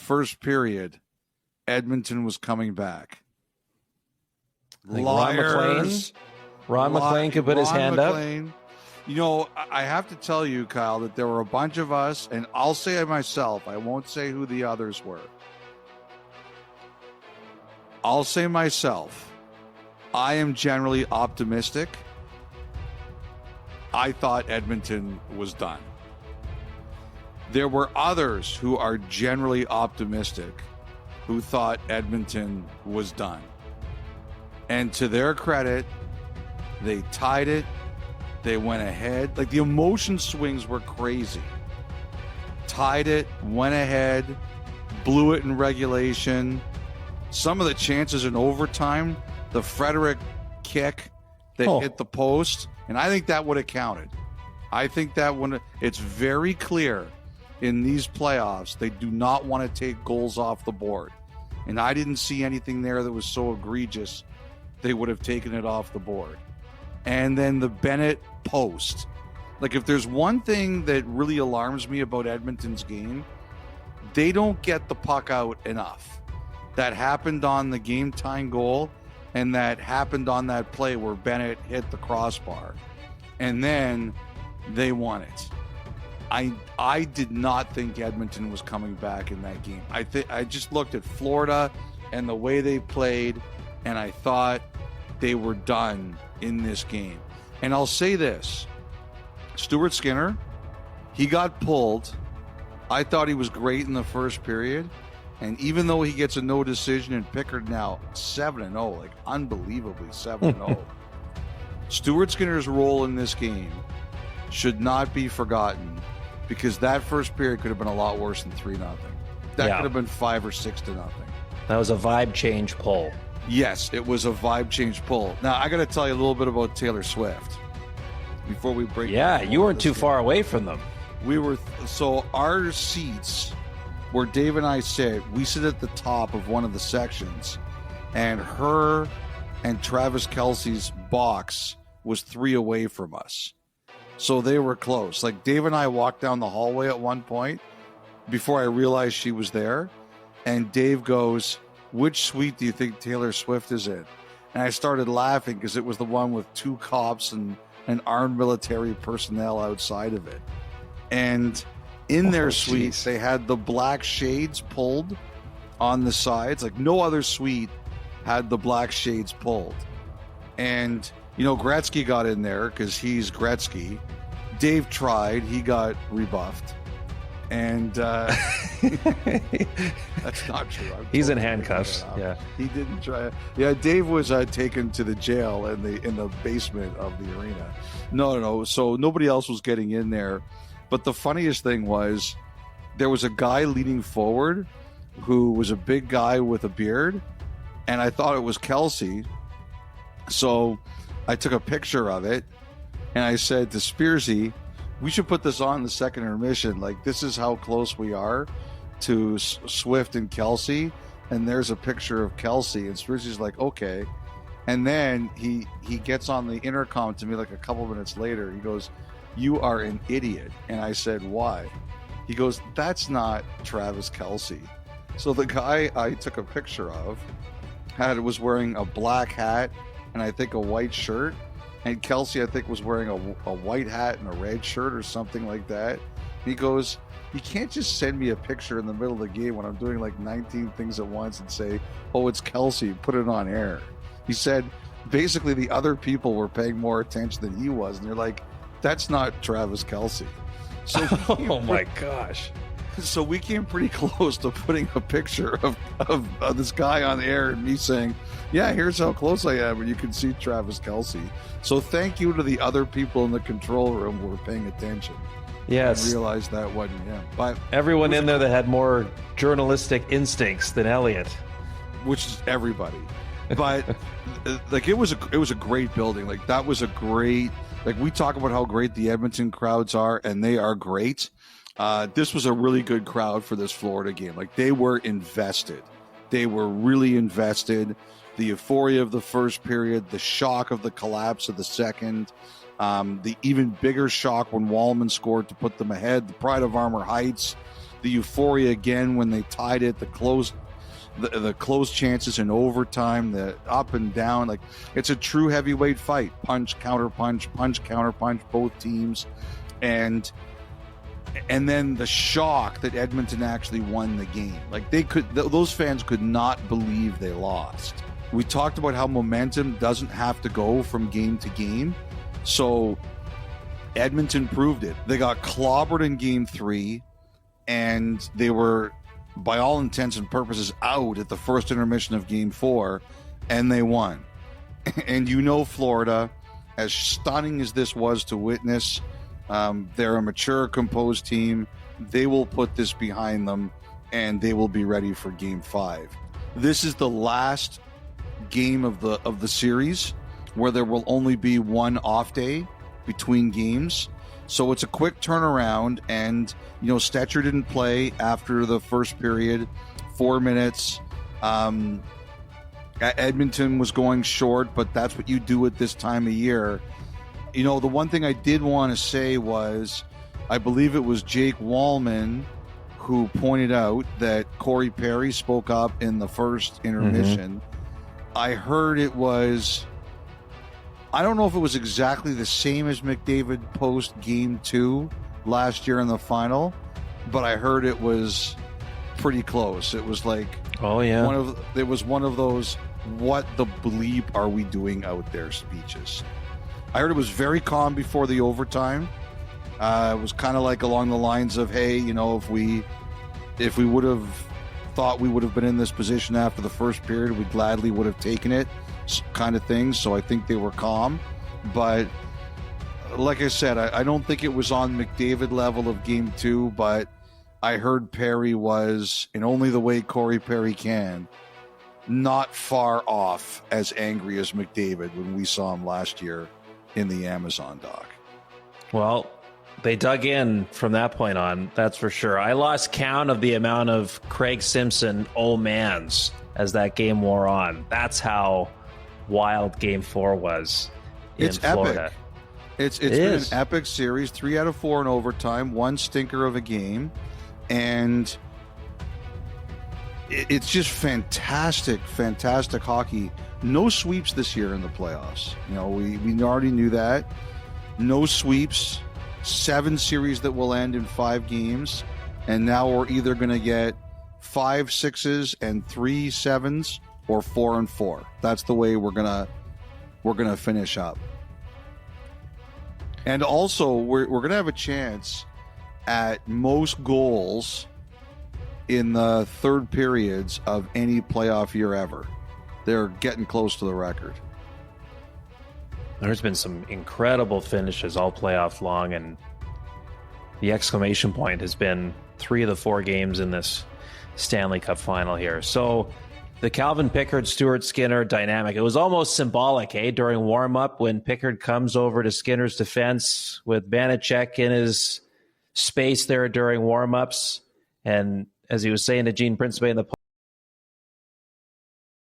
first period, Edmonton was coming back. Ron McLean could put his hand up. You know, I have to tell you, Kyle, that there were a bunch of us, and I'll say it myself. I won't say who the others were. I'll say myself. I am generally optimistic. I thought Edmonton was done. There were others who are generally optimistic who thought Edmonton was done. And to their credit, they tied it. They went ahead. Like, the emotion swings were crazy. Tied it, went ahead, blew it in regulation. Some of the chances in overtime, the Frederick kick that hit the post, and I think that would have counted. I think that when it's very clear in these playoffs, they do not want to take goals off the board. And I didn't see anything there that was so egregious they would have taken it off the board. And then the Bennett post. Like, if there's one thing that really alarms me about Edmonton's game, they don't get the puck out enough. That happened on the game-tying goal, and that happened on that play where Bennett hit the crossbar. And then they won it. I did not think Edmonton was coming back in that game. I just looked at Florida and the way they played, and I thought they were done in this game. And I'll say this, Stuart Skinner, he got pulled. I thought he was great in the first period. And even though he gets a no decision, and Pickard now 7-0, like unbelievably 7-0, Stuart Skinner's role in this game should not be forgotten, because that first period could have been a lot worse than 3-0. That could have been 5 or 6-0. That was a vibe change pull. Yes, it was a vibe change pull. Now, I got to tell you a little bit about Taylor Swift before we break. Yeah, you weren't too far away from them. We were, so our seats where Dave and I sit, we sit at the top of one of the sections, and her and Travis Kelce's box was 3 away from us. So they were close. Like, Dave and I walked down the hallway at one point before I realized she was there, and Dave goes, "Which suite do you think Taylor Swift is in?" And I started laughing because it was the one with 2 cops and armed military personnel outside of it. And in their suite, they had the black shades pulled on the sides. Like, no other suite had the black shades pulled. And, you know, Gretzky got in there because he's Gretzky. Dave tried. He got rebuffed. And that's not true. He's in handcuffs. Yeah, he didn't try. Yeah, Dave was taken to the jail in the basement of the arena. No. So nobody else was getting in there. But the funniest thing was, there was a guy leaning forward who was a big guy with a beard, and I thought it was Kelsey. So I took a picture of it, and I said to Spearsy, "We should put this on the second intermission. Like, this is how close we are to Swift and Kelsey." And there's a picture of Kelsey, and Spearsy's like, "Okay." And then he gets on the intercom to me like a couple minutes later. He goes, "You are an idiot." And I said, "Why?" He goes, "That's not Travis Kelce." So the guy I took a picture of was wearing a black hat and I think a white shirt. And Kelsey, I think, was wearing a white hat and a red shirt or something like that. He goes, "You can't just send me a picture in the middle of the game when I'm doing like 19 things at once and say, 'Oh, it's Kelsey, put it on air.'" He said, basically, the other people were paying more attention than he was. And they're like, "That's not Travis Kelce." So oh my gosh. So we came pretty close to putting a picture of this guy on the air and me saying, "Yeah, here's how close I am," and you can see Travis Kelce. So thank you to the other people in the control room who were paying attention. Yes. I realized that wasn't him. But everyone in there that had more journalistic instincts than Elliot. Which is everybody. But like, it was a great building. Like, that was a great, like, we talk about how great the Edmonton crowds are, and they are great. This was a really good crowd for this Florida game. Like, they were invested. They were really invested. The euphoria of the first period, the shock of the collapse of the second, the even bigger shock when Wallman scored to put them ahead, the pride of Armour Heights, the euphoria again when they tied it, the close chances in overtime, the up and down. Like, it's a true heavyweight fight. Punch, counter punch, both teams. And then the shock that Edmonton actually won the game. Like, those fans could not believe they lost. We talked about how momentum doesn't have to go from game to game. So Edmonton proved it. They got clobbered in game 3, and they were, by all intents and purposes, out at the first intermission of game 4, and they won. And Florida, as stunning as this was to witness, they're a mature, composed team. They will put this behind them, and they will be ready for game 5. This is the last game of the series where there will only be one off day between games. So it's a quick turnaround, and Stetcher didn't play after the first period, 4 minutes. Edmonton was going short, but that's what you do at this time of year. The one thing I did want to say was, I believe it was Jake Wallman who pointed out that Corey Perry spoke up in the first intermission. I heard it was, I don't know if it was exactly the same as McDavid post game 2 last year in the final, but I heard it was pretty close. It was like, it was one of those, what the bleep are we doing out there speeches. I heard it was very calm before the overtime. It was kind of like along the lines of, hey, if we would have thought we would have been in this position after the first period, we gladly would have taken it, kind of thing. So I think they were calm. But like I said, I don't think it was on McDavid level of game 2, but I heard Perry was, in only the way Corey Perry can, not far off as angry as McDavid when we saw him last year in the Amazon dock. Well, they dug in from that point on, that's for sure. I lost count of the amount of Craig Simpson oh mans as that game wore on. That's how wild game 4 was in Florida. Epic. It's been an epic series, 3 out of 4 in overtime, 1 stinker of a game, and it's just fantastic hockey. No sweeps this year in the playoffs. We already knew that. No sweeps. 7 series that will end in 5 games, and now we're either going to get 5 6s and 3 7s, or 4 and 4. That's the way we're gonna finish up. And also, we're gonna have a chance at most goals in the third periods of any playoff year ever. They're getting close to the record. There's been some incredible finishes all playoff long, and the exclamation point has been 3 of the 4 games in this Stanley Cup final here. So the Calvin Pickard, Stuart Skinner dynamic, it was almost symbolic, during warm-up when Pickard comes over to Skinner's defense with Vanacek in his space there during warm-ups. And as he was saying to Gene Principe in the